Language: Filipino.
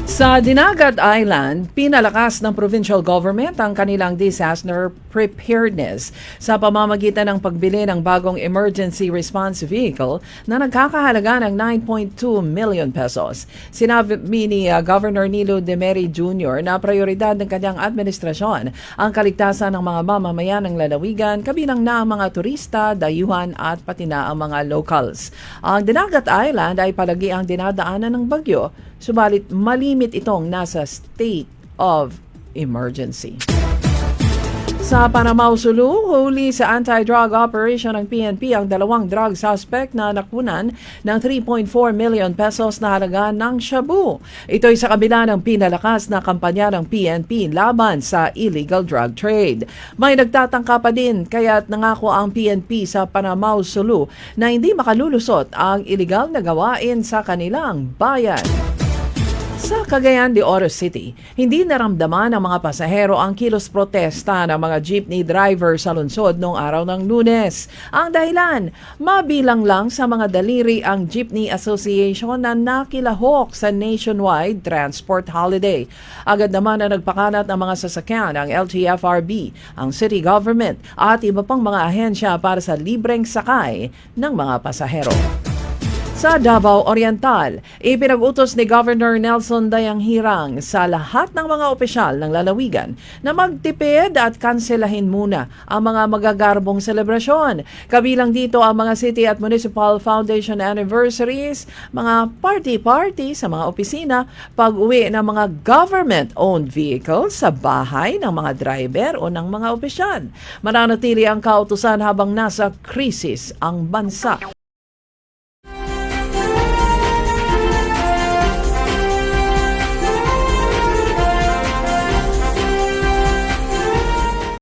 Sa Dinagat Island, pinalakas ng provincial government ang kanilang disaster preparedness sa pamamagitan ng pagbili ng bagong emergency response vehicle na nagkakahalaga ng 9.2 million pesos. Sinabi ni Governor Nilo Demeri Jr. na prioridad ng kanyang administrasyon ang kaligtasan ng mga mamamayan ng lalawigan, kabilang na ang mga turista, dayuhan at pati na ang mga locals. Ang Dinagat Island ay palagi ang dinadaanan ng bagyo, subalit malimit itong nasa state of emergency. Sa Panamao, Sulu, huli sa anti-drug operation ng PNP ang dalawang drug suspect na nakunan ng 3.4 million pesos na halaga ng shabu. Ito'y sa kabila ng pinalakas na kampanya ng PNP laban sa illegal drug trade. May nagtatangka pa din kaya't nangako ang PNP sa Panamao, Sulu na hindi makalulusot ang illegal na gawain sa kanilang bayan. Sa Cagayan de Oro City, hindi naramdaman ng mga pasahero ang kilos protesta ng mga jeepney driver sa lungsod noong araw ng Lunes. Ang dahilan, mabilang lang sa mga daliri ang Jeepney Association na nakilahok sa nationwide transport holiday. Agad naman na nagpakalat ng mga sasakyan ang LTFRB, ang city government at iba pang mga ahensya para sa libreng sakay ng mga pasahero. Sa Davao Oriental, ipinag-utos ni Governor Nelson Dayanghirang sa lahat ng mga opisyal ng lalawigan na magtipid at kanselahin muna ang mga magagarbong selebrasyon. Kabilang dito ang mga city at municipal foundation anniversaries, mga party-party sa mga opisina, pag-uwi ng mga government-owned vehicles sa bahay ng mga driver o ng mga opisyal. Mananatili ang kautusan habang nasa krisis ang bansa.